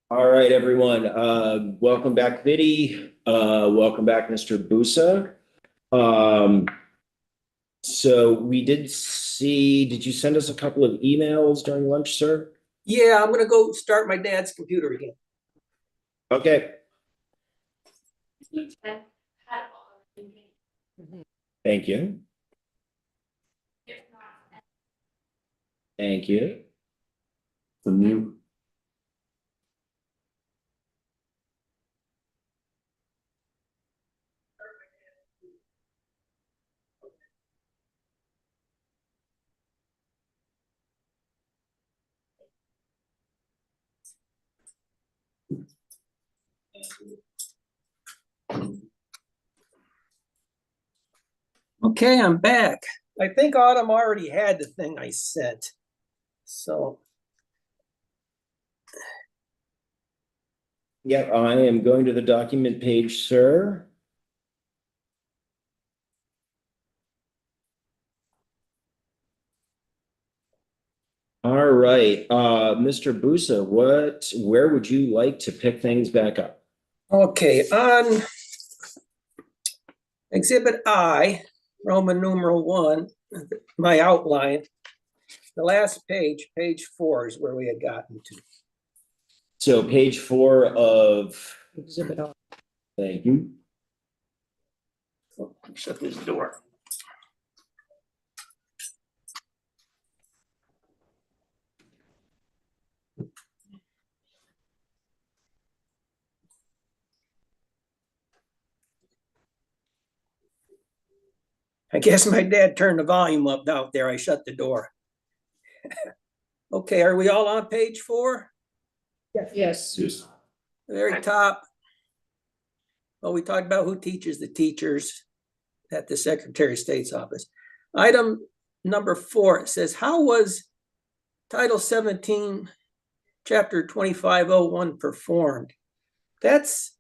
All right, everyone. Welcome back, Vinny. Welcome back, Mr. Busa. Um, so we did see, did you send us a couple of emails during lunch, sir? Yeah, I'm gonna go start my dad's computer again. Okay, thank you. Thank you. The new. Okay, I'm back. I think Autumn already had the thing I sent. So, Yep, I am going to the document page, sir. All right, Mr. Busa, where would you like to pick things back up? okay, on Exhibit I, Roman numeral 1, my outline, the last page, page 4 is where we had gotten to. So page 4 of exhibit I. Thank you. Oh, shut this door. I guess my dad turned the volume up out there. I shut the door. Okay, are we all on page 4? Yes. The very top. Well, we talked about who teaches the teachers at the Secretary of State's office. Item number 4, it says, how was Title 17, Chapter 2501 performed? That's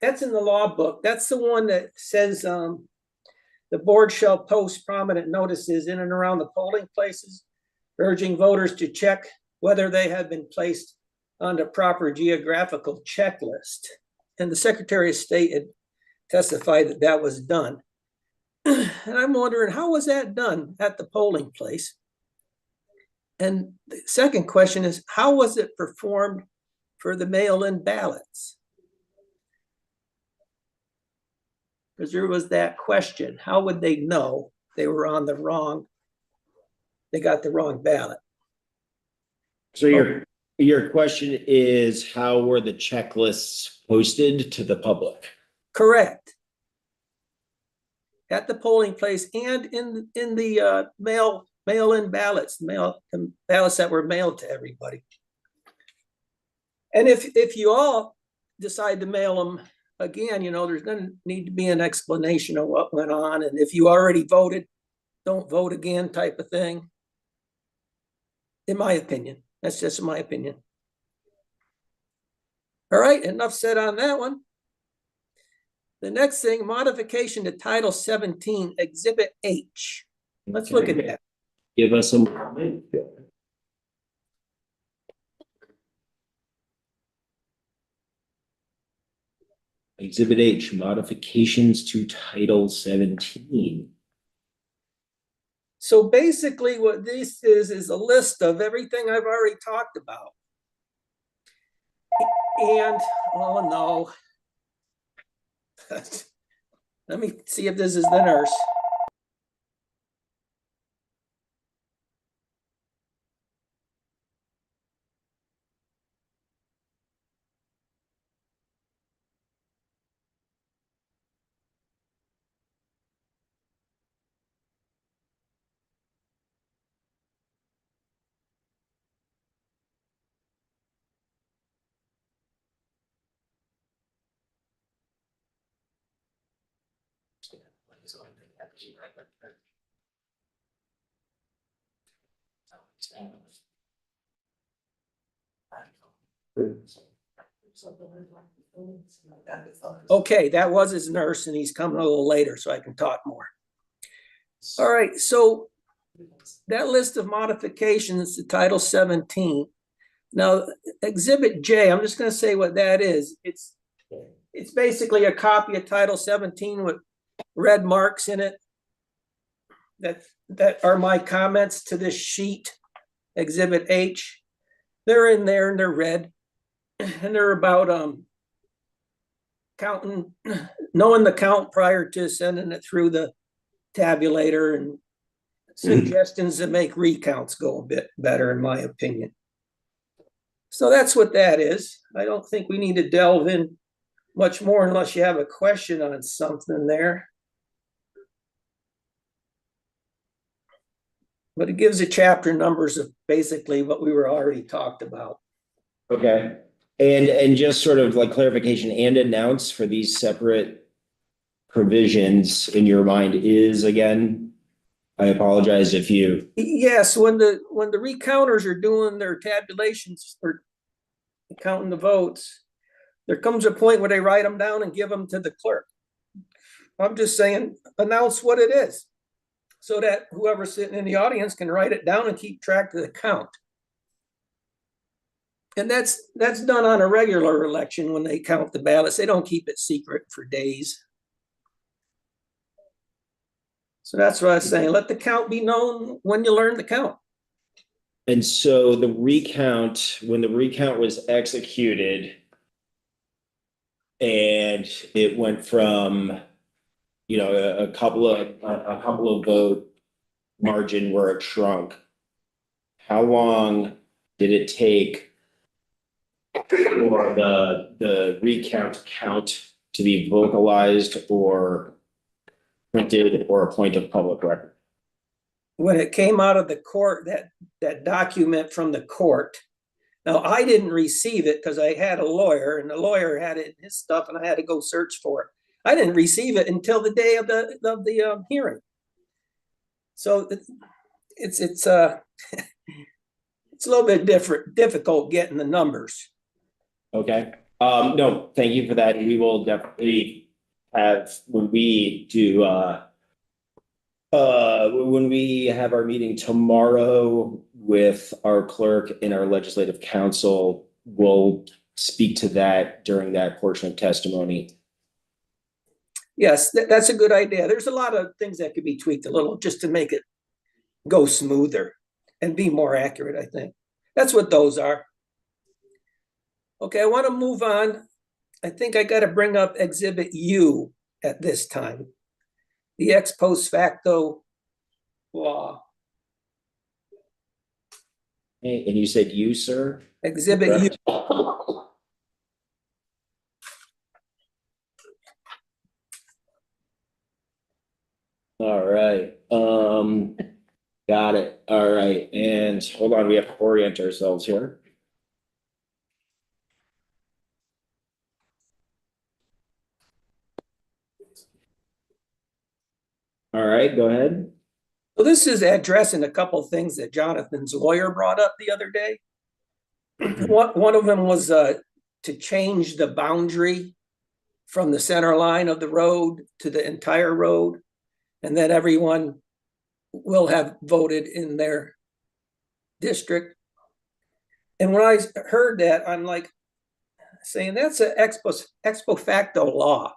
in the law book. That's the one that says the board shall post prominent notices in and around the polling places, urging voters to check whether they have been placed on the proper geographical checklist. And the Secretary of State had testified that that was done. And I'm wondering, how was that done at the polling place? And the second question is, how was it performed for the mail-in ballots? Because there was that question, how would they know they were on the wrong, they got the wrong ballot? So your question is, how were the checklists posted to the public? Correct. At the polling place and in the mail-in ballots, the ballots that were mailed to everybody. And if you all decide to mail them again, there's going to need to be an explanation of what went on. And if you already voted, don't vote again type of thing. In my opinion, that's just my opinion. All right, enough said on that one. The next thing, modification to Title 17, Exhibit H. Let's look at that. Give us a moment. Exhibit H, modifications to Title 17. So basically what this is a list of everything I've already talked about. And, oh no. Let me see if this is the nurse. Okay, that was his nurse, and he's coming a little later so I can talk more. All right, so that list of modifications to Title 17, Now, Exhibit J, I'm just gonna say what that is. It's basically a copy of Title 17 with red marks in it. That are my comments to this sheet, Exhibit H. They're in there and they're red. And they're about counting, knowing the count prior to sending it through the tabulator, and suggestions that make recounts go a bit better, in my opinion. So that's what that is. I don't think we need to delve in much more unless you have a question on something there. But it gives the chapter numbers of basically what we were already talked about. Okay. And just sort of like clarification and announce for these separate provisions in your mind is, again, I apologize if you. Yes, when the recounters are doing their tabulations or counting the votes, there comes a point where they write them down and give them to the clerk. I'm just saying, announce what it is, so that whoever's sitting in the audience can write it down and keep track of the count. And that's done on a regular election when they count the ballots. They don't keep it secret for days. So that's what I was saying. Let the count be known when you learn the count. And so the recount, when the recount was executed and it went from, you know, a couple of vote margin where it shrunk, how long did it take for the recount count to be vocalized or printed or a point of public record? When it came out of the court, that document from the court. Now, I didn't receive it because I had a lawyer, and the lawyer had it in his stuff, and I had to go search for it. I didn't receive it until the day of the hearing. So it's a little bit difficult getting the numbers. Okay. No, thank you for that. We will definitely have, when we do when we have our meeting tomorrow with our clerk and our legislative council, we'll speak to that during that portion of testimony. Yes, that's a good idea. There's a lot of things that could be tweaked a little just to make it go smoother and be more accurate, I think. That's what those are. Okay, I want to move on. I think I got to bring up Exhibit U at this time. The ex post facto law. Hey, and you said you, sir? Exhibit U. All right. Got it. All right. And hold on, we have to orient ourselves here. All right, go ahead. So this is addressing a couple of things that Jonathan's lawyer brought up the other day. One of them was to change the boundary from the center line of the road to the entire road, and that everyone will have voted in their district. And when I heard that, I'm like saying that's an ex post facto law.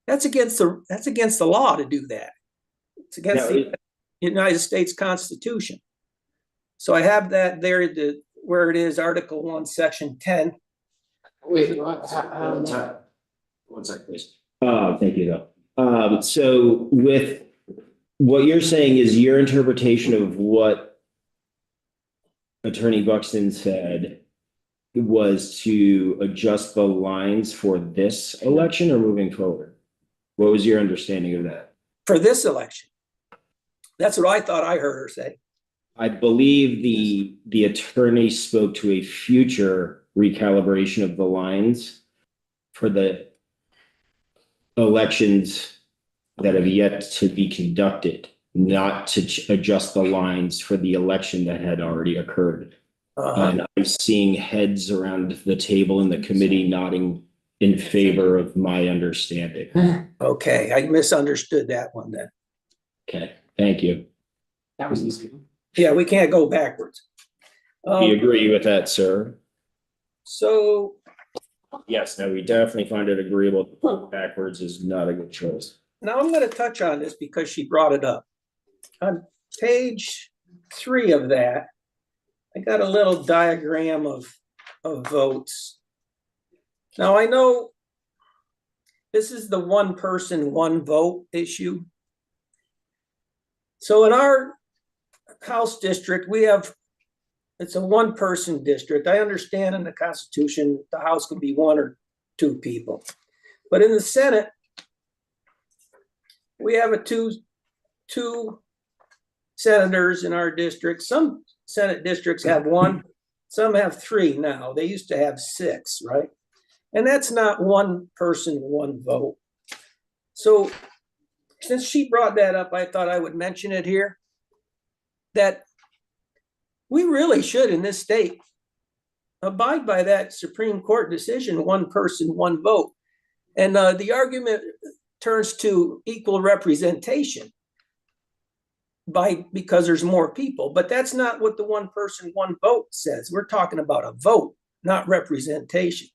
That's against the law to do that. It's against the United States Constitution. So I have that there, where it is, Article 1, Section 10. Wait, what? One second, please. Thank you, though. So with what you're saying is your interpretation of what Attorney Buxton said was to adjust the lines for this election or moving forward? What was your understanding of that? For this election. That's what I thought I heard her say. I believe the attorney spoke to a future recalibration of the lines for the elections that have yet to be conducted, not to adjust the lines for the election that had already occurred. And I'm seeing heads around the table in the committee nodding in favor of my understanding. Okay, I misunderstood that one then. Okay, thank you. That was easy. Yeah, we can't go backwards. We agree with that, sir. So Yes, no, we definitely find it agreeable. Backwards is not a good choice. now I'm gonna touch on this because she brought it up. On page 3 of that, I got a little diagram of votes. Now I know this is the one person, one vote issue. So in our House district, it's a one person district. I understand in the Constitution, the House can be 1 or 2 people. But in the Senate, we have two senators in our district. Some Senate districts have 1, some have 3 now. They used to have 6, right? And that's not one person, one vote. So since she brought that up, I thought I would mention it here, that we really should in this state abide by that Supreme Court decision, one person, one vote. And the argument turns to equal representation because there's more people, but that's not what the one person, one vote says. We're talking about a vote, not representation.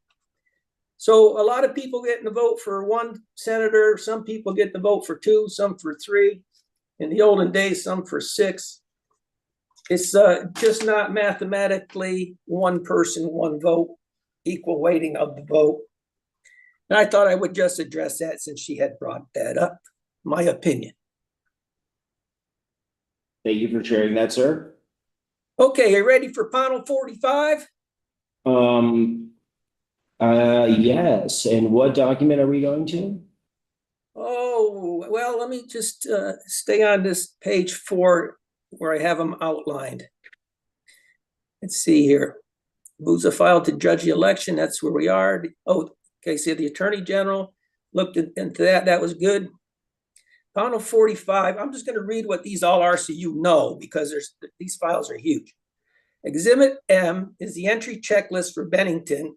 So a lot of people get the vote for 1 senator, some people get the vote for 2, some for 3. In the olden days, some for 6. It's just not mathematically one person, one vote, equal weighting of the vote. And I thought I would just address that since she had brought that up, my opinion. Thank you for sharing that, sir. Okay, you ready for panel 45? Yes. And what document are we going to? Oh, well, let me just stay on this page 4 where I have them outlined. Let's see here. Booza filed to judge the election. That's where we are. Oh, okay. So the Attorney General looked into that. That was good. Panel 45. I'm just going to read what these all are so you know, because these files are huge. Exhibit M is the entry checklist for Bennington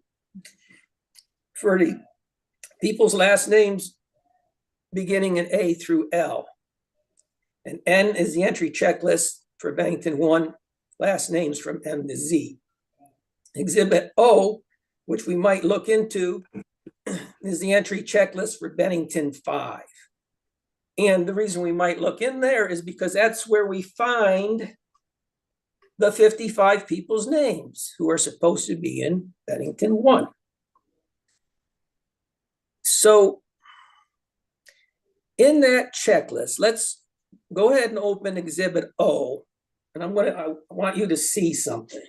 for the people's last names beginning in A through L. And N is the entry checklist for Bennington 1, last names from M to Z. Exhibit O, which we might look into, is the entry checklist for Bennington 5. And the reason we might look in there is because that's where we find the 55 people's names who are supposed to be in Bennington 1. So in that checklist, let's go ahead and open Exhibit O, and I want you to see something.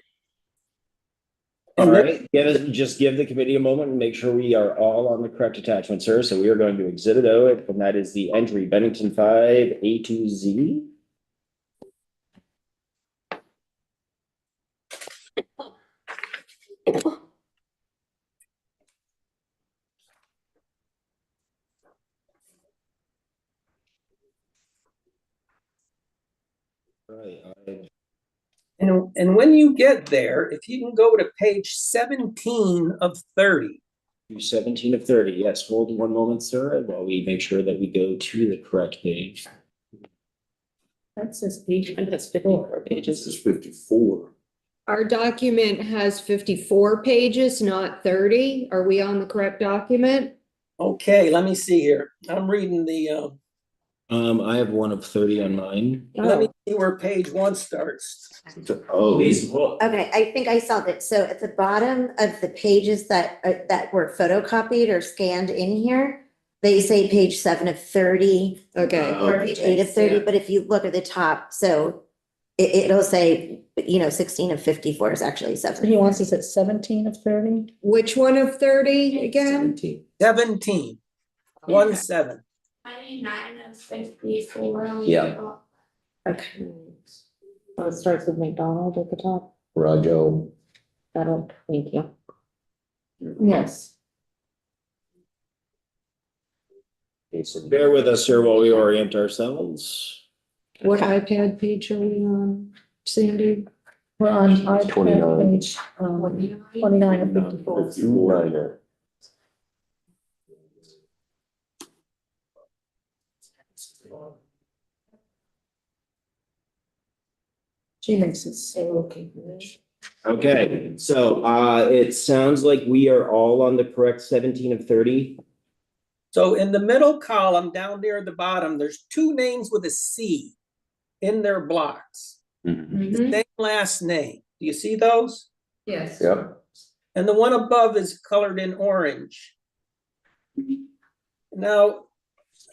All right, just give the committee a moment and make sure we are all on the correct attachment, sir. So we are going to Exhibit O, and that is the entry Bennington 5 A to Z. Right. And when you get there, if you can go to page 17 of 30. 17 of 30. Yes, hold 1 moment, sir, while we make sure that we go to the correct page. That says page, and that's 54 pages. This is 54. Our document has 54 pages, not 30. Are we on the correct document? Okay, let me see here. I'm reading the, I have one of 30 on mine. let me see where page 1 starts. Oh. Okay, I think I saw that. So at the bottom of the pages that were photocopied or scanned in here, they say page 7 of 30 Okay. or page 8 of 30, but if you look at the top, so it'll say, 16 of 54 is actually 7. So he wants us at 17 of 30? Which one of 30 again? 17, 1-7. 29 of 54. Yeah. Okay. Oh, it starts with McDonald at the top. Rajo. That'll, thank you. Yes. Bear with us, sir, while we orient ourselves. What iPad page are we on, Sandy? We're on iPad 29. page 29 of 54. She makes it so okay. Okay, so it sounds like we are all on the correct 17 of 30. So in the middle column, down near the bottom, there's two names with a C in their blocks. Mhm. Same last name. Do you see those? Yes. Yep. And the one above is colored in orange. Now,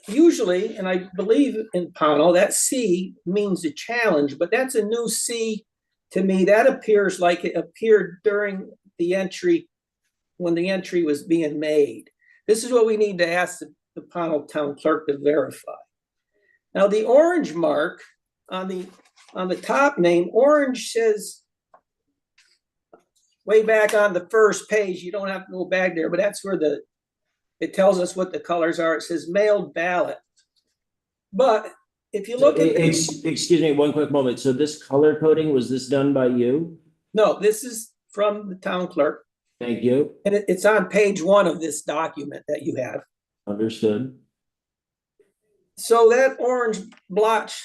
usually, and I believe in Pownell, that C means a challenge, but that's a new C to me. That appears like it appeared during the entry, when the entry was being made. This is what we need to ask the Pownell Town Clerk to verify. Now, the orange mark on the top name, orange says way back on the first page, you don't have to go back there, but that's where it tells us what the colors are. It says mailed ballot. But if you look at Excuse me, one quick moment. So this color coding, was this done by you? no, this is from the town clerk, Thank you. and it's on page 1 of this document that you have. Understood. So that orange blotch,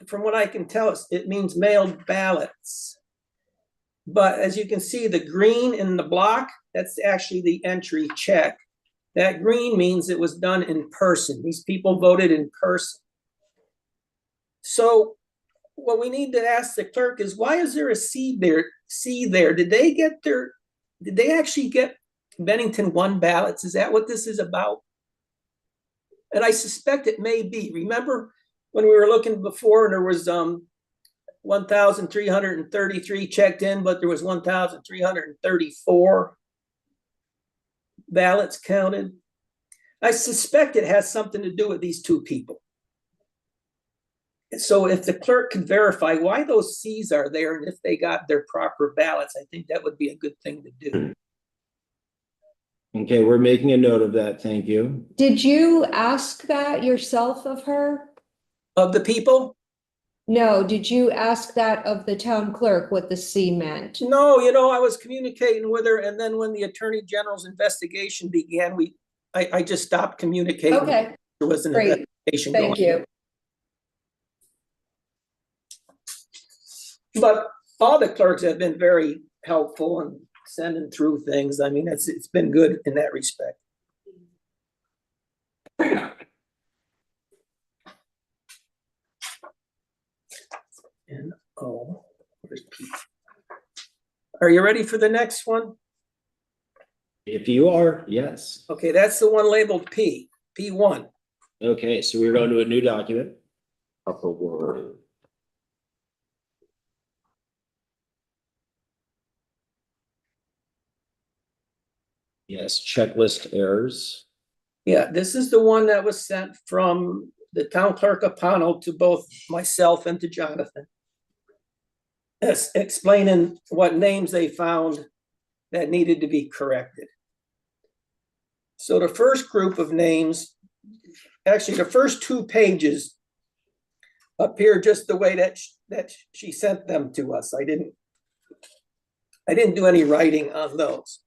from what I can tell, it means mailed ballots. But as you can see, the green in the block, that's actually the entry check. That green means it was done in person. These people voted in person. So what we need to ask the clerk is, why is there a C there? Did they actually get Bennington 1 ballots? Is that what this is about? And I suspect it may be. Remember when we were looking before and there was 1,333 checked in, but there was 1,334 ballots counted. I suspect it has something to do with these two people. So if the clerk can verify why those C's are there and if they got their proper ballots, I think that would be a good thing to do. Okay, we're making a note of that. Thank you. Did you ask that yourself of her? Of the people? No, did you ask that of the town clerk, what the C meant? No, I was communicating with her, and then when the Attorney General's investigation began, I just stopped communicating. Okay, There was an great. investigation Thank going. you. But all the clerks have been very helpful in sending through things. I mean, it's been good in that respect. And where's P? Are you ready for the next one? If you are, yes. Okay, that's the one labeled P, P1. Okay, so we're going to a new document. Upper word. Yes, checklist errors. Yeah, this is the one that was sent from the town clerk of Pownell to both myself and to Jonathan. Explaining what names they found that needed to be corrected. So the first group of names, actually the first 2 pages appear just the way that she sent them to us. I didn't do any writing on those.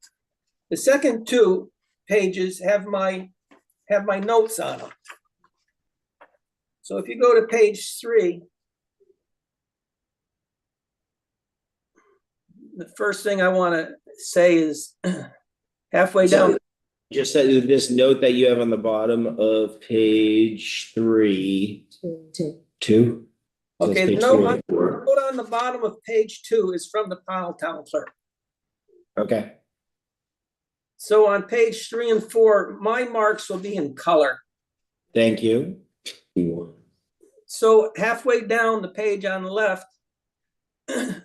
The second 2 pages have my notes on them. So if you go to page 3, the first thing I want to say is halfway down. Just said this note that you have on the bottom of page 3. 2. Okay, Page the note 3. on the bottom of page 2 is from the Pownell Town Clerk. Okay. So on page 3 and 4, my marks will be in color. Thank you. So halfway down the page on the left,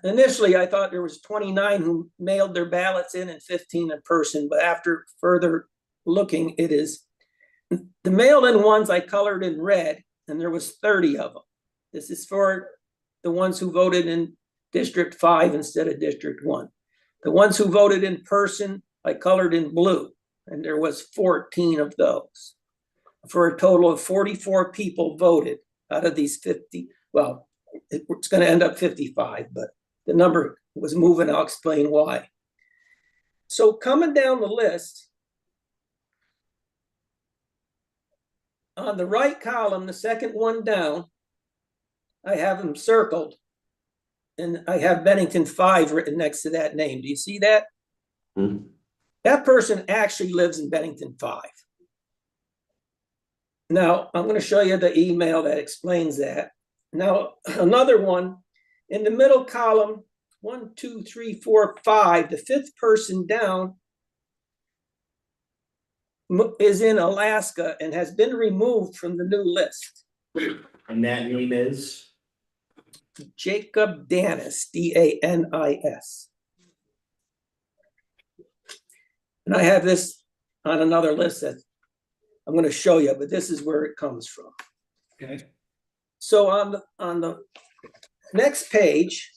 initially I thought there was 29 who mailed their ballots in and 15 in person, but after further looking, it is the mailed-in ones I colored in red, and there was 30 of them. This is for the ones who voted in District 5 instead of District 1. The ones who voted in person, I colored in blue, and there was 14 of those. For a total of 44 people voted out of these 50. Well, it's going to end up 55, but the number was moving. I'll explain why. So coming down the list, on the right column, the second one down, I have them circled. And I have Bennington 5 written next to that name. Do you see that? Hmm. That person actually lives in Bennington 5. Now, I'm going to show you the email that explains that. Now, another one in the middle column, 1, 2, 3, 4, 5, the fifth person down is in Alaska and has been removed from the new list. And that name is? Jacob Danis, Danis. And I have this on another list that I'm going to show you, but this is where it comes from. Okay. So on the next page,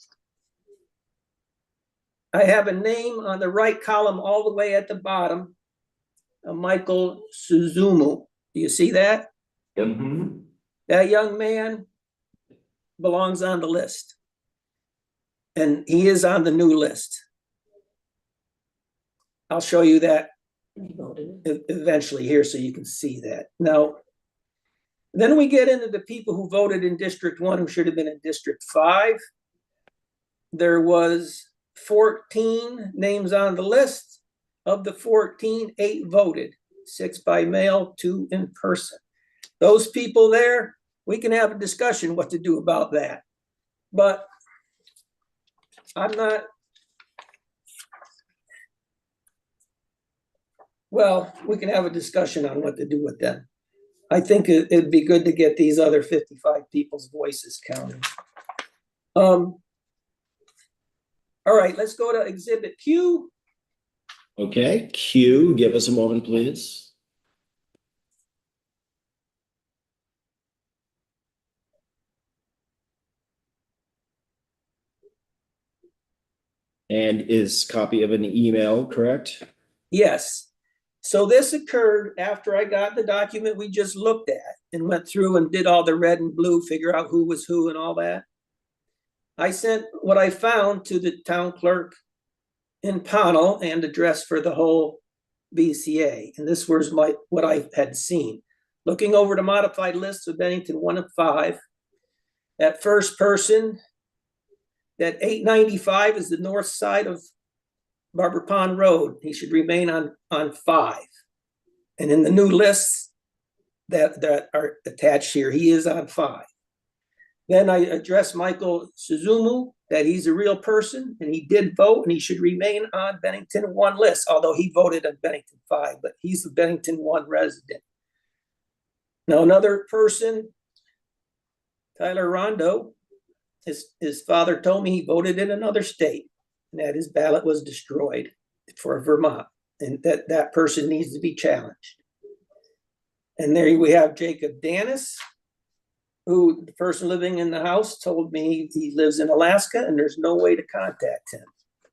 I have a name on the right column all the way at the bottom, Michael Suzumu. Do you see that? Mm-hmm. That young man belongs on the list. And he is on the new list. I'll show you that eventually here so you can see that. Now, then we get into the people who voted in District 1 who should have been in District 5. There was 14 names on the list. Of the 14, 8 voted, 6 by mail, 2 in person. Those people there, we can have a discussion what to do about that. But I'm not, well, we can have a discussion on what to do with them. I think it'd be good to get these other 55 people's voices counted. All right, let's go to Exhibit Q. Okay, Q, give us a moment, please. And is copy of an email, correct? Yes. So this occurred after I got the document we just looked at and went through and did all the red and blue, figure out who was who and all that. I sent what I found to the town clerk in Pownell and addressed for the whole BCA. And this was what I had seen. Looking over the modified list of Bennington 1 and 5, that first person, that 895 is the north side of Barber Pond Road. He should remain on 5. And in the new lists that are attached here, he is on 5. Then I addressed Michael Suzumu, that he's a real person and he did vote and he should remain on Bennington 1 list, although he voted on Bennington 5, but he's a Bennington 1 resident. Now another person, Tyler Rondo, his father told me he voted in another state and that his ballot was destroyed for Vermont, and that person needs to be challenged. And there we have Jacob Danis, who the person living in the house told me he lives in Alaska and there's no way to contact him.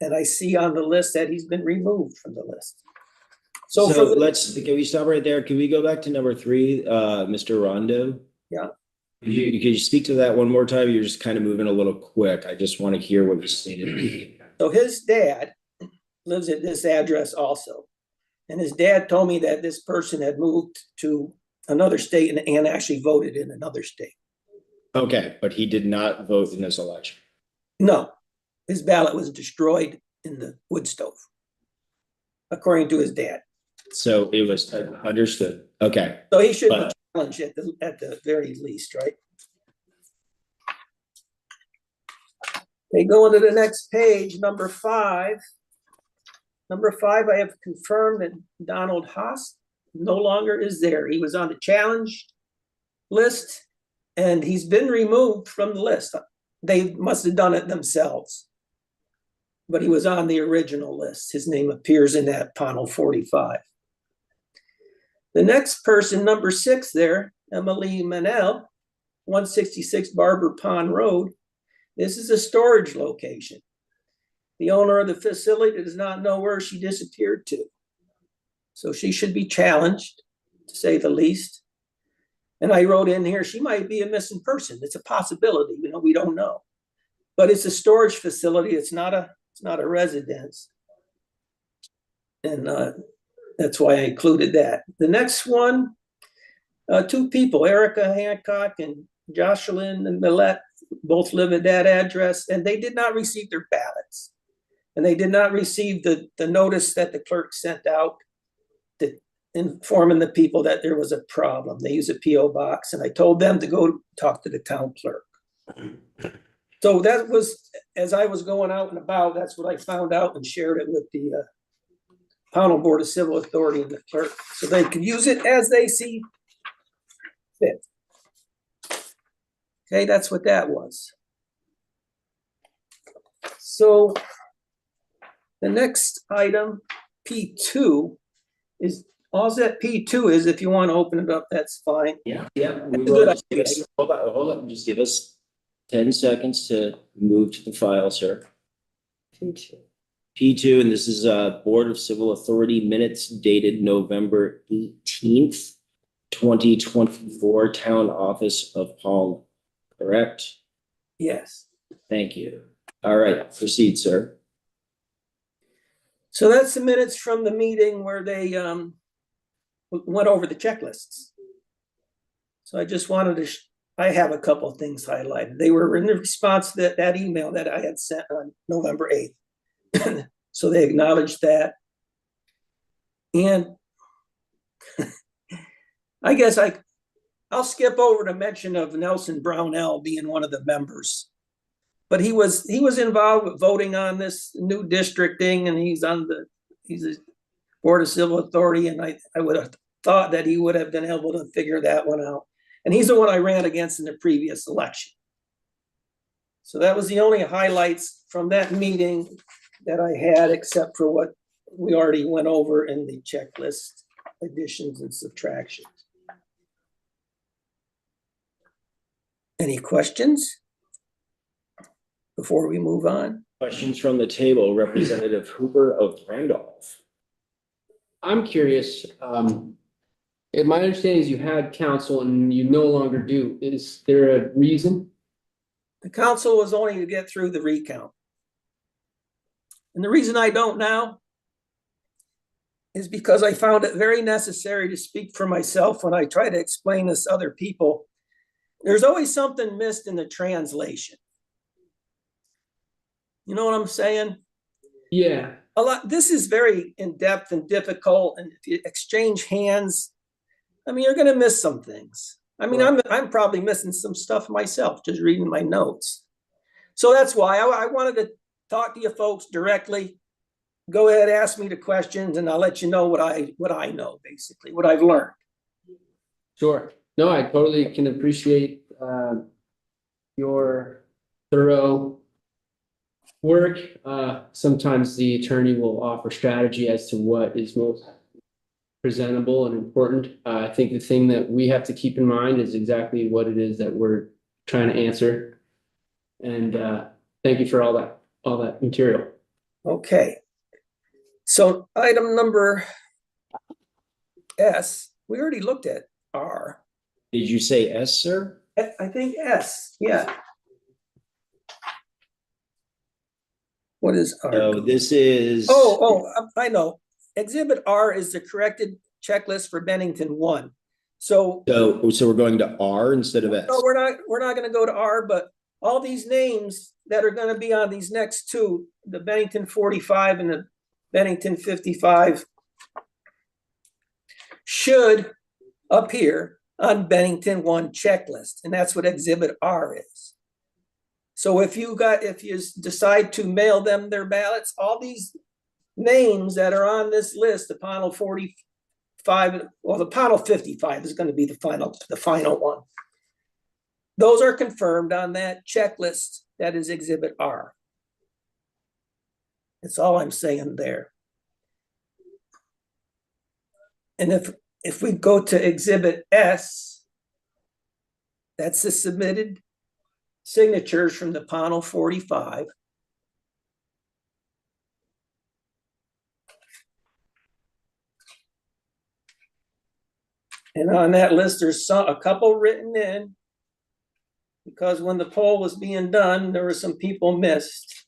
And I see on the list that he's been removed from the list. So Can we stop right there? Can we go back to number 3, Mr. Rondo? Yeah. Could you speak to that one more time? You're just kind of moving a little quick. I just want to hear what you stated. So his dad lives at this address also. And his dad told me that this person had moved to another state and actually voted in another state. Okay, but he did not vote in this election. No, his ballot was destroyed in the wood stove, according to his dad. So it was understood. Okay. So he should be challenged at the very least, right? Okay, going to the next page, number 5. Number 5, I have confirmed that Donald Haas no longer is there. He was on the challenge list and he's been removed from the list. They must have done it themselves. But he was on the original list. His name appears in that panel 45. The next person, number 6 there, Emily Manel, 166 Barber Pond Road. This is a storage location. The owner of the facility does not know where she disappeared to. So she should be challenged, to say the least. And I wrote in here, she might be a missing person. It's a possibility, we don't know. But it's a storage facility. It's not a residence. And that's why I included that. The next one, 2 people, Erica Hancock and Jocelyn and Millet both live at that address, and they did not receive their ballots. And they did not receive the notice that the clerk sent out to informing the people that there was a problem. They use a PO box, and I told them to go talk to the town clerk. So that was, as I was going out and about, that's what I found out and shared it with the Pownell Board of Civil Authority and the clerk, so they can use it as they see fit. Okay, that's what that was. So the next item, P2, is, all that P2 is, if you want to open it up, that's fine. Yeah. Good idea. Hold on, just give us 10 seconds to move to the file, sir. P2, and this is Board of Civil Authority minutes dated November 18th, 2024, Town Office of Pownell, correct? Yes. Thank you. All right, proceed, sir. So that's the minutes from the meeting where they went over the checklists. So I just wanted to, I have a couple of things highlighted. They were in response to that email that I had sent on November 8th. So they acknowledged that. And I guess I'll skip over the mention of Nelson Brownell being one of the members. But he was involved with voting on this new districting, and he's a Board of Civil Authority, and I would have thought that he would have been able to figure that one out. And he's the one I ran against in the previous election. So that was the only highlights from that meeting that I had, except for what we already went over in the checklist additions and subtractions. Any questions before we move on? Questions from the table, Representative Hooper of Randolph. I'm curious, if my understanding is you had counsel and you no longer do, is there a reason? The council was only to get through the recount. And the reason I don't now is because I found it very necessary to speak for myself when I try to explain this to other people. There's always something missed in the translation. You know what I'm saying? Yeah. A lot. This is very in-depth and difficult, and if you exchange hands, I mean, you're going to miss some things. I mean, Right. I'm probably missing some stuff myself just reading my notes. So that's why I wanted to talk to you folks directly. Go ahead, ask me the questions, and I'll let you know what I know, basically, what I've learned. Sure. No, I totally can appreciate your thorough work. Sometimes the attorney will offer strategy as to what is most presentable and important. I think the thing that we have to keep in mind is exactly what it is that we're trying to answer. And thank you for all that material. Okay. So item number S, we already looked at R. Did you say S, sir? I think S, yeah. What is R? No, this is. I know. Exhibit R is the corrected checklist for Bennington 1. So So we're going to R instead of S. no, we're not gonna go to R, but all these names that are gonna be on these next two, the Bennington 45 and the Bennington 55, should appear on Bennington 1 checklist, and that's what Exhibit R is. So if you decide to mail them their ballots, all these names that are on this list, the Pownell 45, well, the Pownell 55 is going to be the final one. Those are confirmed on that checklist that is Exhibit R. That's all I'm saying there. And if we go to Exhibit S, that's the submitted signatures from the Pownell 45. And on that list, there's a couple written in, because when the poll was being done, there were some people missed.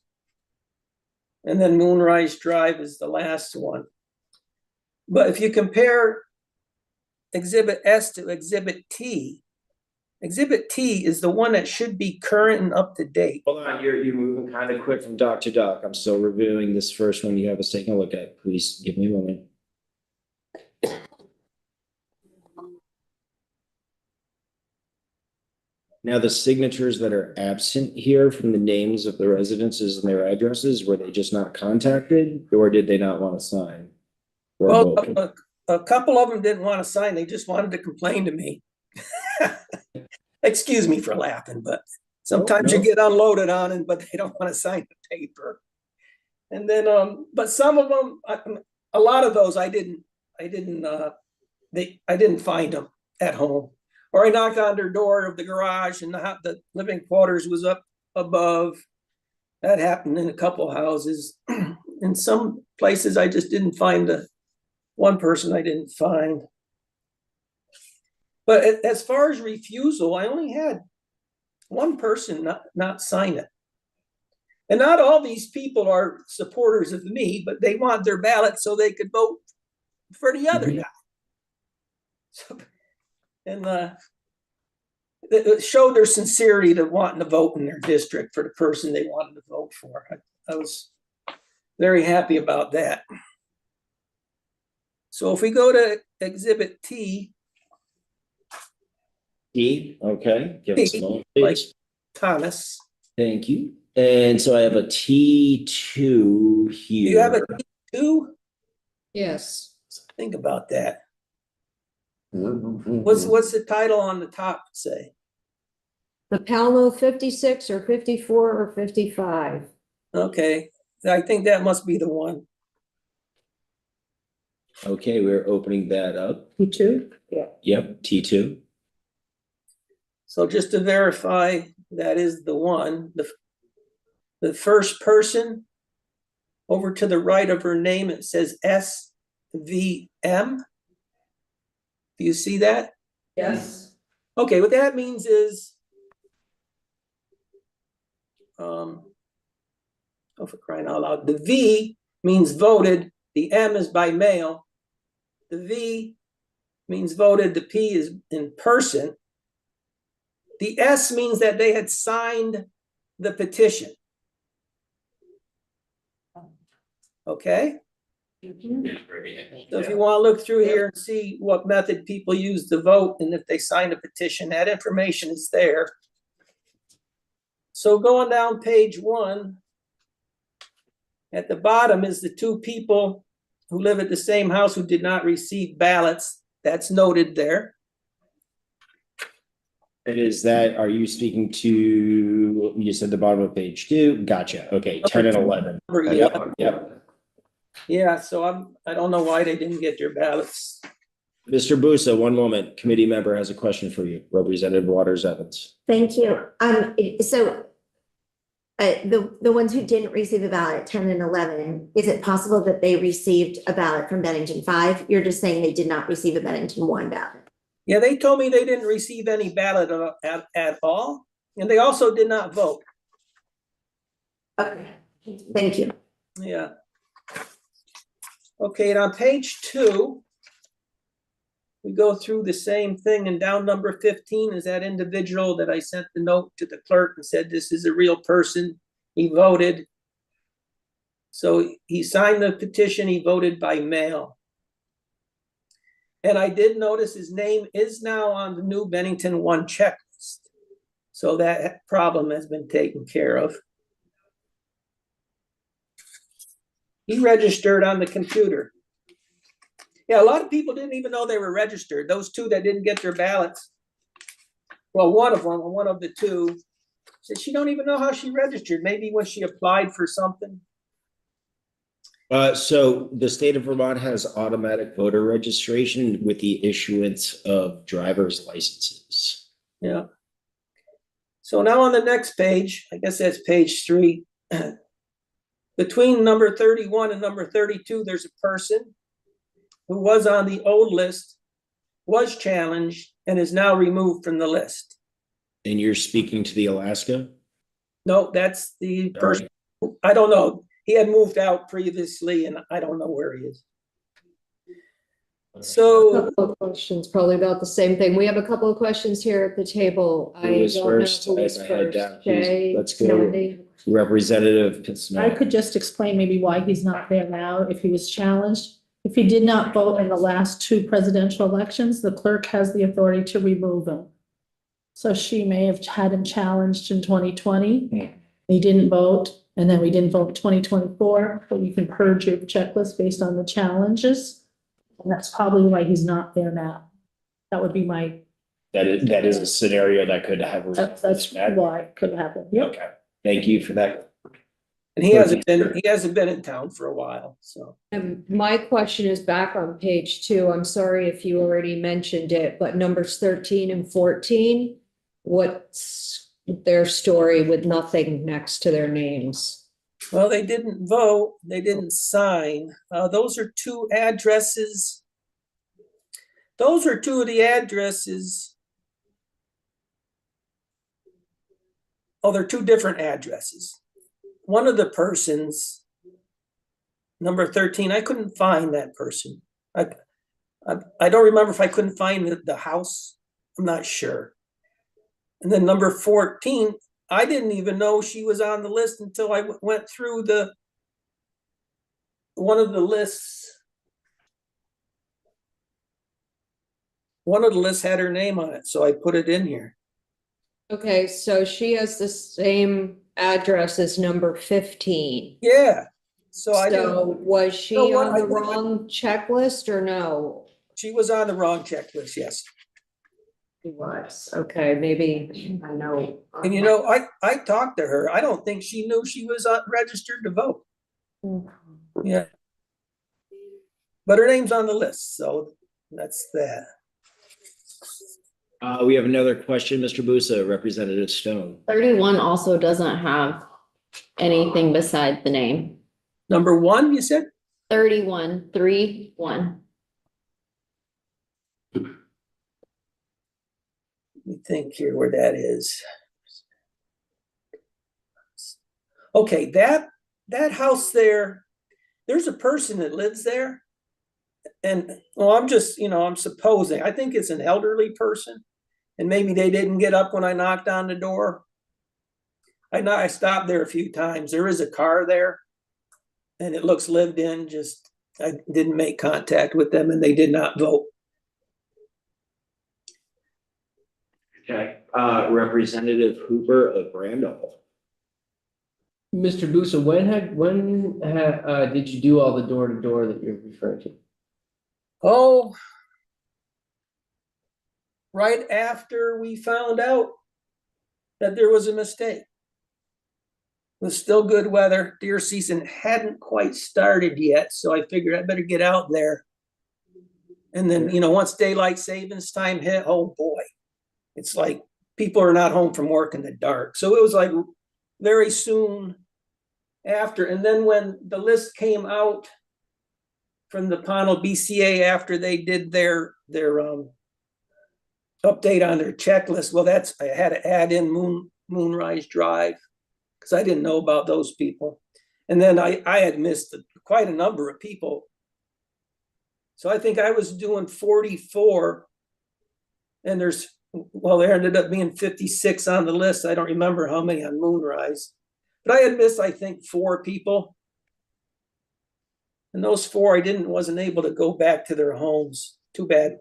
And then Moonrise Drive is the last one. But if you compare Exhibit S to Exhibit T, Exhibit T is the one that should be current and up to date. Hold on, you're moving kind of quick from doc to doc. I'm still reviewing this first one you have us taking a look at. Please give me a moment. Now, the signatures that are absent here from the names of the residences and their addresses, were they just not contacted or did they not want to sign? Or Well, both? a couple of them didn't want to sign. They just wanted to complain to me. Excuse me for laughing, but sometimes you no. get unloaded on it, but they don't want to sign the paper. And then, but some of them, a lot of those I didn't find them at home. Or I knocked on their door of the garage and the living quarters was up above. That happened in a couple houses. In some places, I just didn't find one person I didn't find. But as far as refusal, I only had one person not sign it. And not all these people are supporters of me, but they want their ballot so they could vote for the other guy. So, and it showed their sincerity to wanting to vote in their district for the person they wanted to vote for. I was very happy about that. So if we go to Exhibit T. T, okay, give us a moment, please. Thomas. Thank you. And so I have a T2 Do here. you have a T2? Yes. Think about that. Mm-hmm. What's the title on the top say? The Palmo 56 or 54 or 55. Okay, I think that must be the one. Okay, we're opening that up. You too? Yeah. Yep, T2. So just to verify, that is the one. The first person over to the right of her name, it says SVM. Do you see that? Yes. Okay, what that means is, oh, for crying out loud, the V means voted, the M is by mail, the V means voted, the P is in person. The S means that they had signed the petition. Okay? So if you want to look through here and see what method people use to vote and if they signed a petition, that information is there. So going down page 1, at the bottom is the 2 people who live at the same house who did not receive ballots. That's noted there. And is that, are you speaking to, you said the bottom of page 2? Gotcha. Okay, 10 and 11. Number Yep, 11. yep. Yeah, so I don't know why they didn't get their ballots. Mr. Busa, one moment. Committee member has a question for you. Representative Waters Evans. Thank you. So the ones who didn't receive a ballot, 10 and 11, is it possible that they received a ballot from Bennington 5? You're just saying they did not receive a Bennington 1 ballot. Yeah, they told me they didn't receive any ballot at all, and they also did not vote. Okay, thank you. Yeah. Okay, and on page 2, we go through the same thing, and down number 15 is that individual that I sent the note to the clerk and said, this is a real person. He voted. So he signed the petition, he voted by mail. And I did notice his name is now on the new Bennington 1 checklist. So that problem has been taken care of. He registered on the computer. Yeah, a lot of people didn't even know they were registered. Those 2 that didn't get their ballots. Well, one of the 2 said she don't even know how she registered. Maybe when she applied for something. So the state of Vermont has automatic voter registration with the issuance of driver's licenses. Yeah. So now on the next page, I guess that's page 3. Between number 31 and number 32, there's a person who was on the old list, was challenged, and is now removed from the list. And you're speaking to the Alaska? No, that's the person. I don't know. He had moved out previously, and I don't know where he is. So Couple of questions, probably about the same thing. We have a couple of questions here at the table. Who I was don't know first? who was I had down. first. Jay, Let's go. Sandy? Representative I Pittsnell. could just explain maybe why he's not there now, if he was challenged. If he did not vote in the last two presidential elections, the clerk has the authority to remove him. So she may have had him challenged in 2020. He didn't vote, and then we didn't vote in 2024, but you can purge your checklist based on the challenges. And that's probably why he's not there now. That would be my, That is a scenario that could have. that's why it could happen. Yep. Okay, thank you for that. and he hasn't been in town for a while, so. And my question is back on page 2. I'm sorry if you already mentioned it, but numbers 13 and 14, what's their story with nothing next to their names? Well, they didn't vote, they didn't sign. Those are two addresses. Those are two of the addresses. Oh, they're two different addresses. One of the persons, number 13, I couldn't find that person. I don't remember if I couldn't find the house. I'm not sure. And then number 14, I didn't even know she was on the list until I went through one of the lists. One of the lists had her name on it, so I put it in here. Okay, so she has the same address as number 15. Yeah, so I So didn't, was she No, what on the I- wrong checklist or no? she was on the wrong checklist, yes. She was, okay, maybe I know. And you know, I talked to her. I don't think she knew she was registered to vote. Yeah. But her name's on the list, so that's that. We have another question, Mr. Busa, Representative Stone. 31 also doesn't have anything beside the name. Number 1, you said? 31, 3, 1. Let me think here where that is. Okay, that house there, there's a person that lives there. And, well, I'm just, I'm supposing, I think it's an elderly person. And maybe they didn't get up when I knocked on the door. I stopped there a few times. There is a car there. And it looks lived in, just, I didn't make contact with them and they did not vote. Okay, Representative Hooper of Randolph. Mr. Busa, when did you do all the door to door that you're referring to? Oh, right after we found out that there was a mistake. It was still good weather. Deer season hadn't quite started yet, so I figured I better get out there. And then, once daylight savings time hit, oh boy, it's like people are not home from work in the dark. So it was like very soon after. And then when the list came out from the Pownell BCA after they did their update on their checklist, well, I had to add in Moonrise Drive because I didn't know about those people. And then I had missed quite a number of people. So I think I was doing 44 and there ended up being 56 on the list. I don't remember how many on Moonrise, but I had missed, I think, 4 people. And those 4, I wasn't able to go back to their homes. Too bad.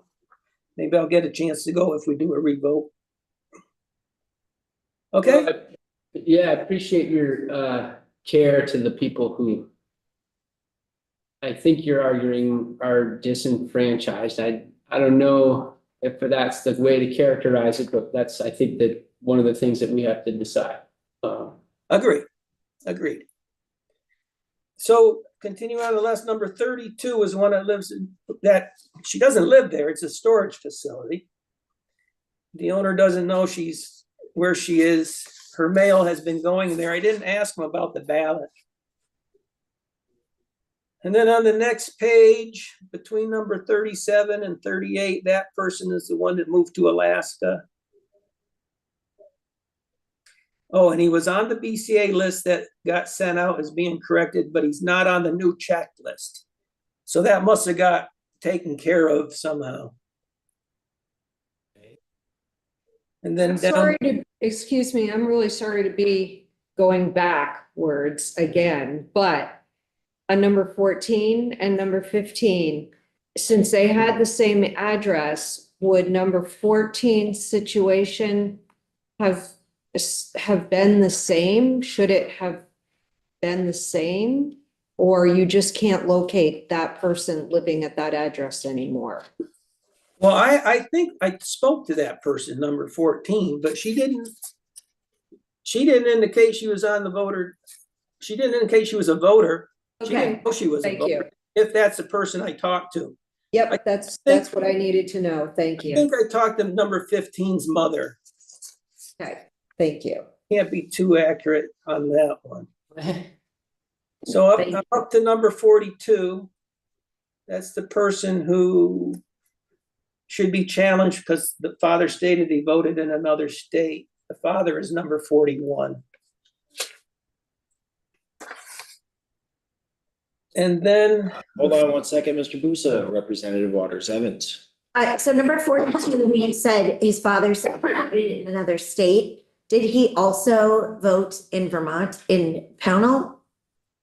Maybe I'll get a chance to go if we do a revote. Okay? Well, I appreciate your care to the people who I think you're arguing are disenfranchised. I don't know if that's the way to characterize it, but that's, I think, that one of the things that we have to decide. Agreed. So continue on the list, number 32 is one that lives in that, she doesn't live there. It's a storage facility. The owner doesn't know where she is. Her mail has been going there. I didn't ask him about the ballot. And then on the next page, between number 37 and 38, that person is the one that moved to Alaska. Oh, and he was on the BCA list that got sent out as being corrected, but he's not on the new checklist. So that must have got taken care of somehow. And then I'm down, sorry to, excuse me, I'm really sorry to be going backwards again, but on number 14 and number 15, since they had the same address, would number 14 situation have been the same? Should it have been the same? Or you just can't locate that person living at that address anymore? well, I think I spoke to that person, number 14, but she didn't indicate she was on the voter. She didn't indicate she was a voter. She Okay, didn't know she was a thank you. voter, if that's the person I talked to. Yep, that's what I needed to know. Thank I you. think I talked to number 15's mother. Okay, thank you. Can't be too accurate on that one. So Thank I'm up to number 42. That's the person who should be challenged because the father stated he voted in another state. The father is number 41. And then, Hold on one second, Mr. Busa, Representative Waters Evans. So number 42, we said his father said he voted in another state. Did he also vote in Vermont in Pownell?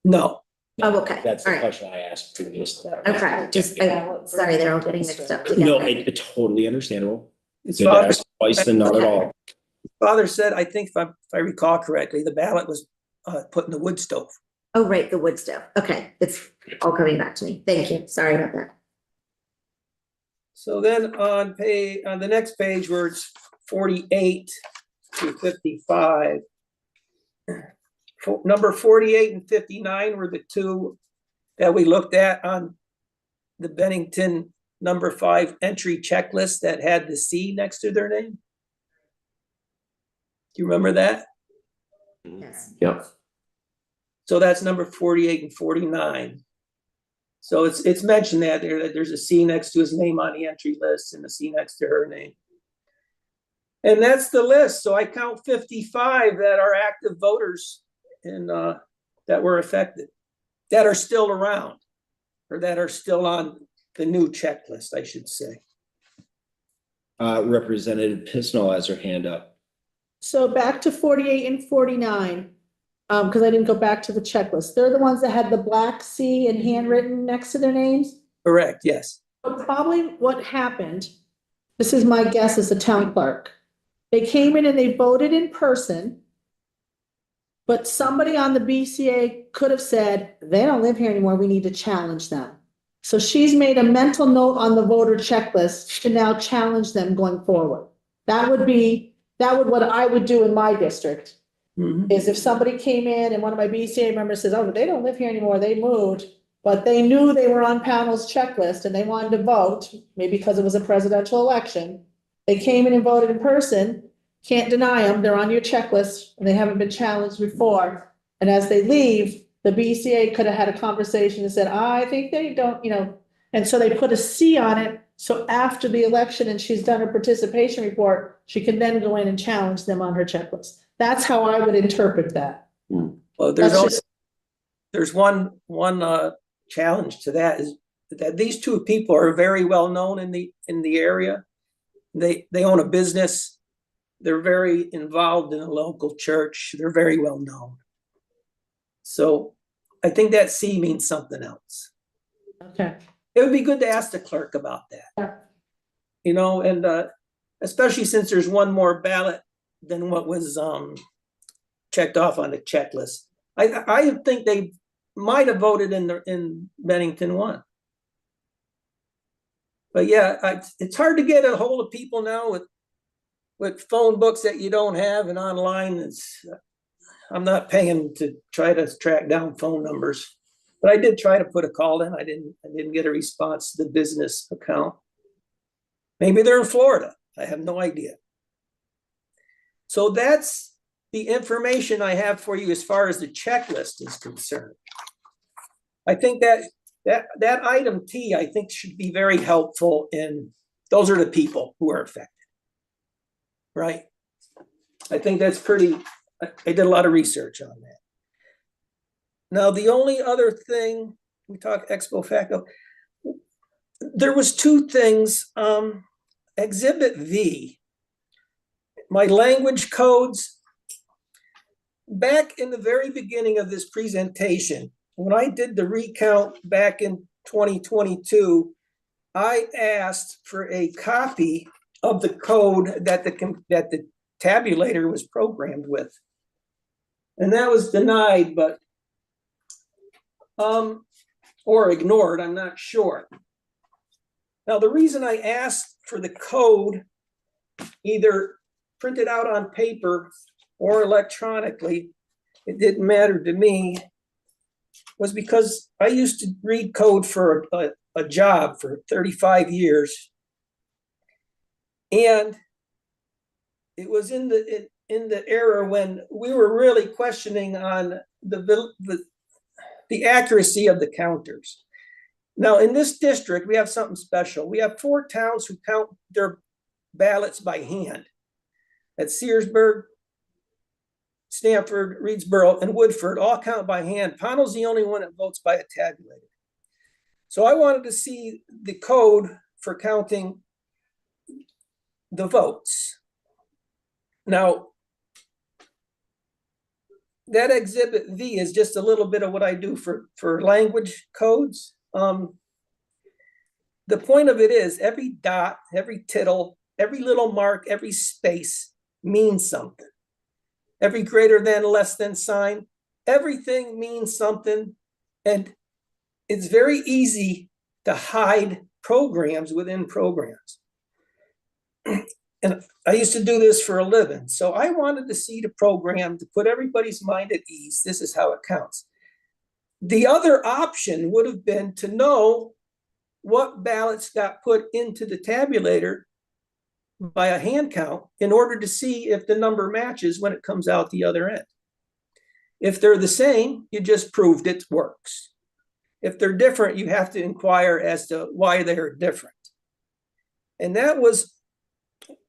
no, Oh, okay, That's all the right. question I asked previously. Okay, just, sorry, they're all getting mixed up No, together. it's totally understandable. his Good to father, ask twice than not at all. father said, I think if I recall correctly, the ballot was put in the wood stove. Oh, right, the wood stove. Okay, it's all coming back to me. Thank you. Sorry about that. So then on the next page where it's 48 to 55. Number 48 and 59 were the two that we looked at on the Bennington number 5 entry checklist that had the C next to their name. Do you remember that? Yes. Yeah. So that's number 48 and 49. So it's mentioned that there's a C next to his name on the entry list and a C next to her name. And that's the list. So I count 55 that are active voters and that were affected, that are still around, or that are still on the new checklist, I should say. Representative Pisnell has her hand up. So back to 48 and 49, because I didn't go back to the checklist. They're the ones that had the black C and handwritten next to their names. Correct, yes. Probably what happened, this is my guess as a town clerk. They came in and they voted in person. But somebody on the BCA could have said, they don't live here anymore, we need to challenge them. So she's made a mental note on the voter checklist to now challenge them going forward. That would what I would do in my district, Mhm. is if somebody came in and one of my BCA members says, oh, they don't live here anymore, they moved. But they knew they were on Pownell's checklist and they wanted to vote, maybe because it was a presidential election. They came in and voted in person. Can't deny them, they're on your checklist and they haven't been challenged before. And as they leave, the BCA could have had a conversation and said, I think they don't, and so they put a C on it. So after the election and she's done her participation report, she can then go in and challenge them on her checklist. That's how I would interpret that. Well, there's That's also, just- there's one challenge to that is that these two people are very well known in the area. They own a business. They're very involved in a local church. They're very well known. So I think that C means something else. Okay. It would be good to ask the clerk about that. And especially since there's one more ballot than what was checked off on the checklist. I think they might have voted in Bennington 1. But yeah, it's hard to get a hold of people now with phone books that you don't have and online. I'm not paying to try to track down phone numbers, but I did try to put a call in. I didn't get a response to the business account. Maybe they're in Florida. I have no idea. So that's the information I have for you as far as the checklist is concerned. I think that item T, I think, should be very helpful in, those are the people who are affected. Right? I think that's I did a lot of research on that. Now, the only other thing, we talk ex post facto, there was two things, Exhibit V, my language codes. Back in the very beginning of this presentation, when I did the recount back in 2022, I asked for a copy of the code that the tabulator was programmed with. And that was denied, but or ignored, I'm not sure. Now, the reason I asked for the code either printed out on paper or electronically, it didn't matter to me, was because I used to read code for a job for 35 years. And it was in the era when we were really questioning on the accuracy of the counters. Now, in this district, we have something special. We have 4 towns who count their ballots by hand. That's Searsburg, Stanford, Reedsboro, and Woodford all count by hand. Pownell's the only one that votes by a tabulator. So I wanted to see the code for counting the votes. Now, that Exhibit V is just a little bit of what I do for language codes. The point of it is every dot, every tittle, every little mark, every space means something. Every greater than, less than sign, everything means something. And it's very easy to hide programs within programs. And I used to do this for a living. So I wanted to see the program to put everybody's mind at ease. This is how it counts. The other option would have been to know what ballots got put into the tabulator by a hand count in order to see if the number matches when it comes out the other end. If they're the same, you just proved it works. If they're different, you have to inquire as to why they're different. And that was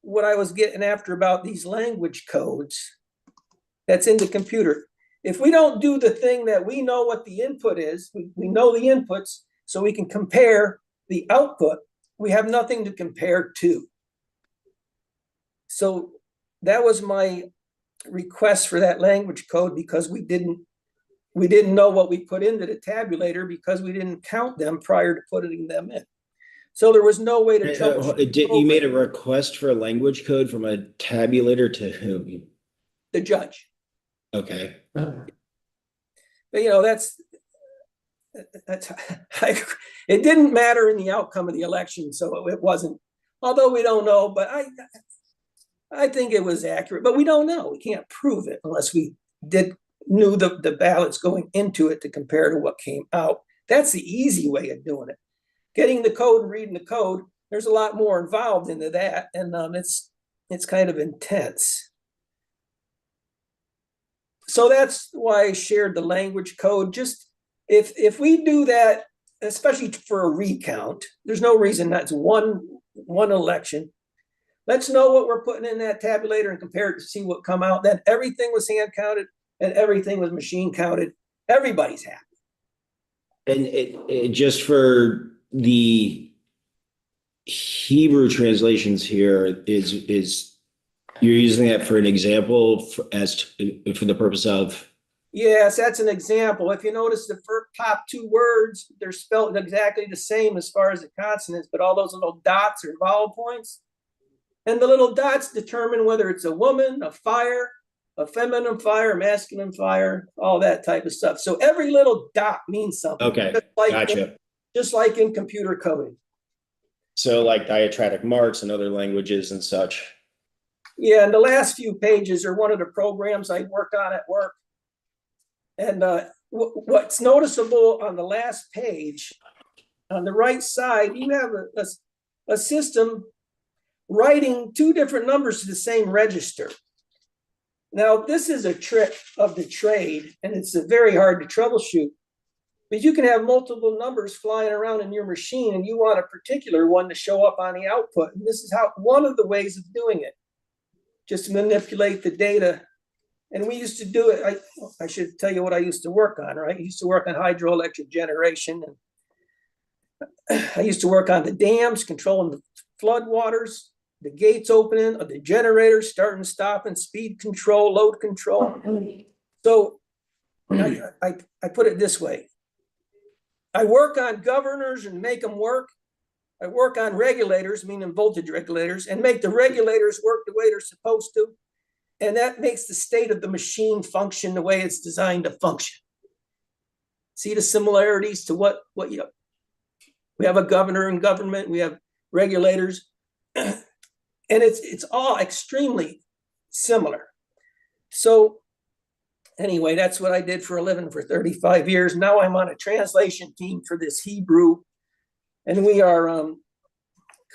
what I was getting after about these language codes that's in the computer. If we don't do the thing that we know what the input is, we know the inputs, so we can compare the output, we have nothing to compare to. So that was my request for that language code, because we didn't know what we put into the tabulator because we didn't count them prior to putting them in. So there was no way to troubleshoot. You made a request for a language code from a tabulator to whom? The judge. Okay. But you know, that's it didn't matter in the outcome of the election, so it wasn't. Although we don't know, but I think it was accurate, but we don't know. We can't prove it unless we knew the ballots going into it to compare to what came out. That's the easy way of doing it. Getting the code and reading the code, there's a lot more involved into that, and it's kind of intense. So that's why I shared the language code. Just if we do that, especially for a recount, there's no reason that's one election. Let's know what we're putting in that tabulator and compare it to see what come out. Then everything was hand counted and everything was machine counted. Everybody's happy. And it just for the Hebrew translations here is you're using that for an example for the purpose of? Yes, that's an example. If you notice the first top 2 words, they're spelled exactly the same as far as the consonants, but all those little dots are vowel points. And the little dots determine whether it's a woman, a fire, a feminine fire, a masculine fire, all that type of stuff. So every little dot means something. Okay, gotcha. Just like in computer coding. So like diacritic marks and other languages and such. Yeah, and the last few pages are one of the programs I work on at work. And what's noticeable on the last page, on the right side, you have a system writing 2 different numbers to the same register. Now, this is a trick of the trade, and it's very hard to troubleshoot. But you can have multiple numbers flying around in your machine, and you want a particular one to show up on the output. And this is one of the ways of doing it, just to manipulate the data. And we used to do it. I should tell you what I used to work on, right? I used to work on hydroelectric generation. And I used to work on the dams, controlling the flood waters, the gates opening, the generators starting, stopping, speed control, load control. So I put it this way. I work on governors and make them work. I work on regulators, meaning voltage regulators, and make the regulators work the way they're supposed to. And that makes the state of the machine function the way it's designed to function. See the similarities to what you know. We have a governor in government, we have regulators, and it's all extremely similar. So anyway, that's what I did for a living for 35 years. Now I'm on a translation team for this Hebrew, and we are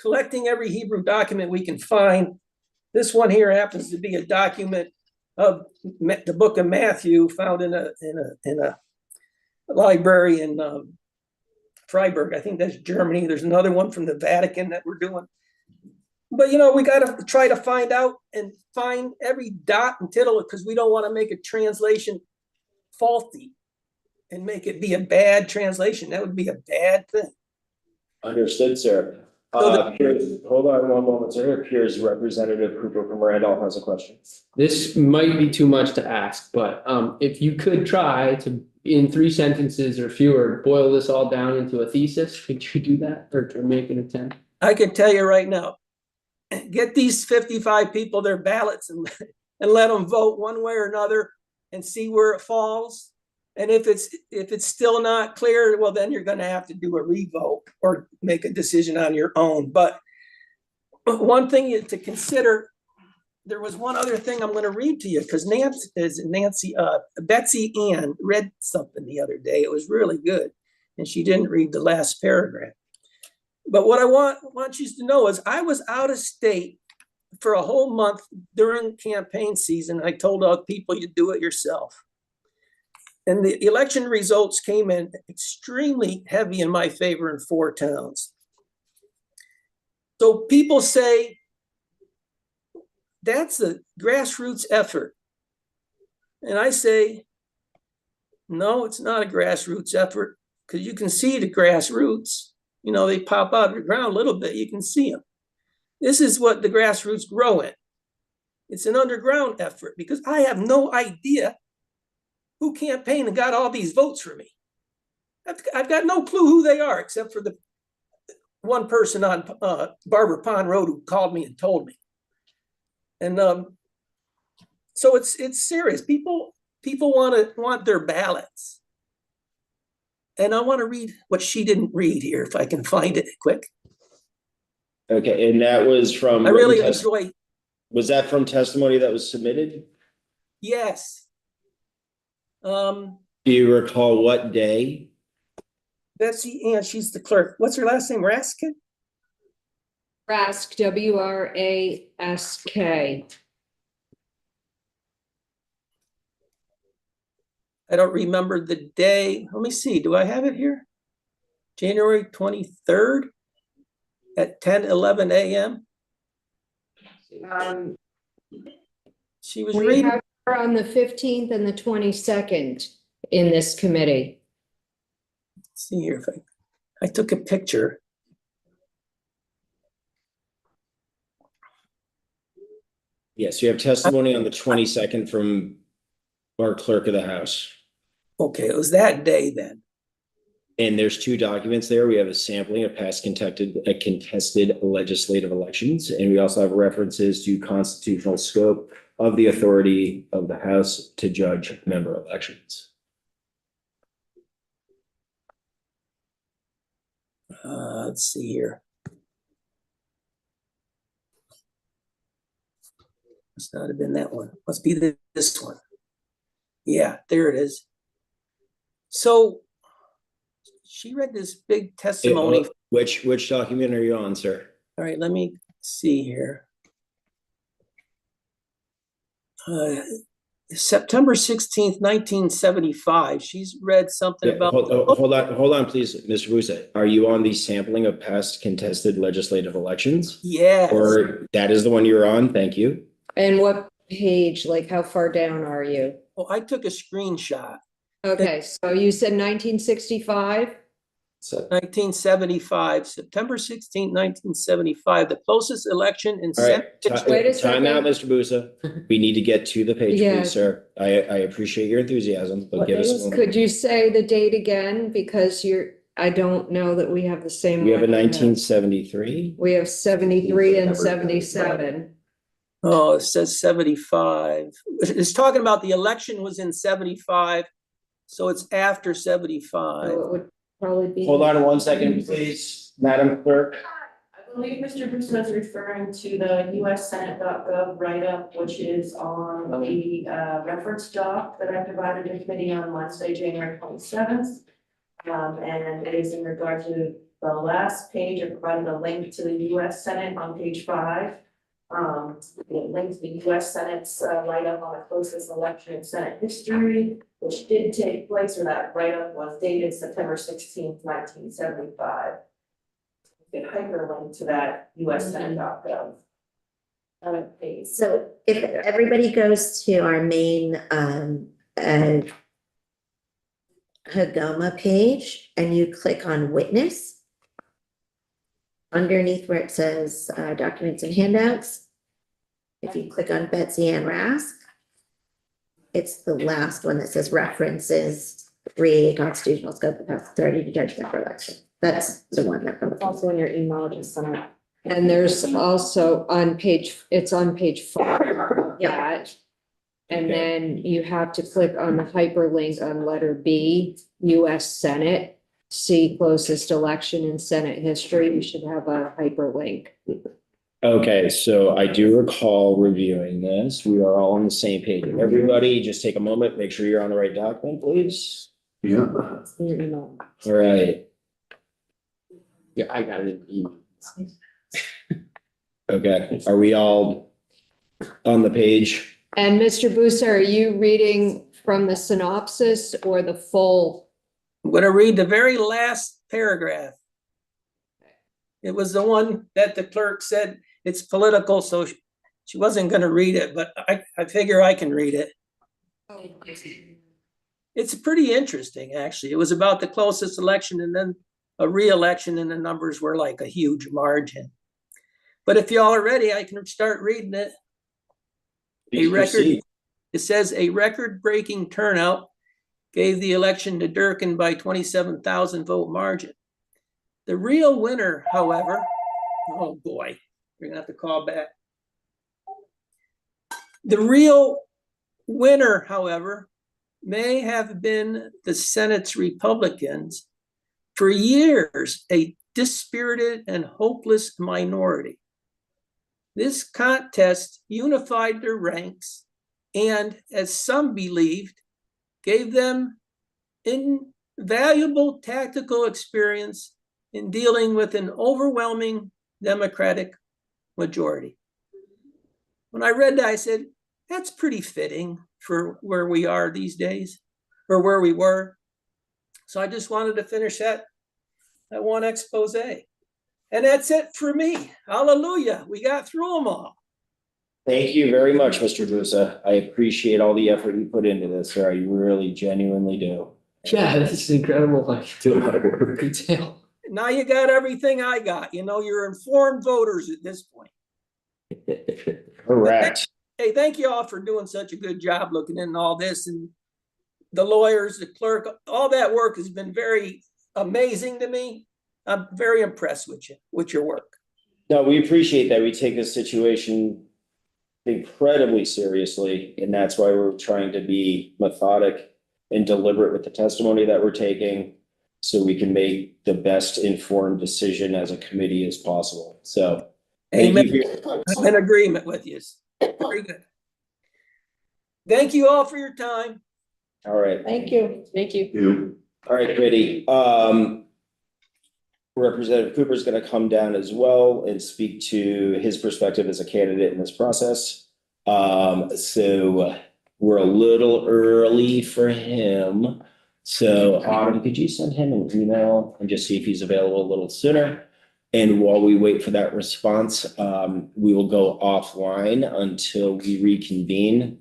collecting every Hebrew document we can find. This one here happens to be a document of the book of Matthew found in a library in Freiburg. I think that's Germany. There's another one from the Vatican that we're doing. But, you know, we got to try to find out and find every dot and tittle because we don't want to make a translation faulty and make it be a bad translation. That would be a bad thing. Understood, sir. Hold on one moment, sir. It appears Representative Cooper from Randolph has a question. This might be too much to ask, but if you could try to, in 3 sentences or fewer, boil this all down into a thesis, could you do that or make an attempt? I can tell you right now, get these 55 people their ballots and let them vote one way or another and see where it falls. And if it's still not clear, well, then you're going to have to do a revote or make a decision on your own. But one thing to consider, there was one other thing I'm going to read to you because Betsy Ann read something the other day. It was really good. And she didn't read the last paragraph. But what I want you to know is I was out of state for a whole month during campaign season. I told other people you do it yourself. And the election results came in extremely heavy in my favor in 4 towns. So people say that's a grassroots effort. And I say, no, it's not a grassroots effort because you can see the grassroots. You know, they pop out of the ground a little bit, you can see them. This is what the grassroots grow in. It's an underground effort because I have no idea who campaigned and got all these votes for me. I've got no clue who they are except for the one person on Barber Pond Road who called me and told me. And so it's serious. People want their ballots. And I want to read what she didn't read here, if I can find it quick. Okay, and that was from. I really enjoy. Was that from testimony that was submitted? Yes. Do you recall what day? Betsy Ann, she's the clerk. What's her last name? Raskin? Rask, W-R-A-S-K. I don't remember the day. Let me see. Do I have it here? January 23rd at 10:11 a.m. She was We reading. have her on the 15th and the 22nd in this committee. Let's see here if I took a picture. Yes, you have testimony on the 22nd from our clerk of the House. Okay, it was that day then. And there's 2 documents there. We have a sampling of past contested legislative elections, and we also have references to constitutional scope of the authority of the House to judge member elections. Let's see here. Must not have been that one. Must be this one. Yeah, there it is. So she read this big testimony. Which document are you on, sir? All right, let me see here. September 16th, 1975. She's read something Yeah, about. hold on, please, Mr. Busa. Are you on the sampling of past contested legislative elections? Yes. Or that is the one you're on? Thank you. And what page, like how far down are you? Well, I took a screenshot. Okay, so you said 1965? So, 1975, September 16, 1975, the closest election in. all right, Wait a time out, second. Mr. Busa. We need to get to the page, Yeah. please, sir. I appreciate your enthusiasm, but What give day us a was- moment. Could you say the date again? Because I don't know that we have the same. We have a one. 1973. We have 73 and 77. Oh, it says 75. It's talking about the election was in 75, so it's after 75. So it would probably be. Hold on 1 second, please, Madam Clerk. I believe Mr. Russo is referring to the USSenate.gov write-up, which is on the reference doc that I provided the committee on Wednesday, January 27th. And it is in regard to the last page. I provided a link to the US Senate on page 5. It links the US Senate's write-up on the closest election in Senate history, which did take place, or that write-up was dated September 16th, 1975. You can hyperlink to that USSenate.gov page. So if everybody goes to our main, Hagoma page and you click on witness, underneath where it says, documents and handouts, if you click on Betsy Ann Rask, it's the last one that says references, constitutional scope of authority to judge member election. That's the one that. It's also in your email, just send it. And there's also it's on page 4. Yeah. And Okay. then you have to click on the hyperlink on letter B, US Senate. See closest election in Senate history. You should have a hyperlink. Okay, so I do recall reviewing this. We are all on the same page. Everybody, just take a moment, make sure you're on the right document, please. Yeah. It's in your email. All right, Yeah, I got it. okay. Are we all on the page? And Mr. Busa, are you reading from the synopsis or the full? I'm gonna read the very last paragraph. It was the one that the clerk said it's political, so she wasn't gonna read it, but I figure I can read it. It's pretty interesting, actually. It was about the closest election and then a re-election, and the numbers were like a huge margin. But if y'all are ready, I can start reading it. Please proceed. It says a record-breaking turnout gave the election to Durkin by 27,000 vote margin. The real winner, however, oh boy, you're gonna have to call back. The real winner, however, may have been the Senate's Republicans, for years a dispirited and hopeless minority. This contest unified their ranks and, as some believed, gave them invaluable tactical experience in dealing with an overwhelming Democratic majority. When I read that, I said, that's pretty fitting for where we are these days, or where we were. So I just wanted to finish that one expose. And that's it for me. Hallelujah. We got through them all. Thank you very much, Mr. Busa. I appreciate all the effort you put into this, sir. I really genuinely do. Yeah, this is incredible. Like, do a lot of work detail. Now you got everything I got. You know, you're informed voters at this point. Correct. Hey, thank you all for doing such a good job looking into all this, and the lawyers, the clerk, all that work has been very amazing to me. I'm very impressed with you, with your work. No, we appreciate that. We take this situation incredibly seriously, and that's why we're trying to be methodic and deliberate with the testimony that we're taking, so we can make the best informed decision as a committee as possible. So thank you for your- I'm in agreement with you. Very good. Thank you all for your time. All right. Thank you. Thank you. All right, committee. Representative Cooper is going to come down as well and speak to his perspective as a candidate in this process. So we're a little early for him. So Autumn, could you send him an email and just see if he's available a little sooner? And while we wait for that response, we will go offline until we reconvene.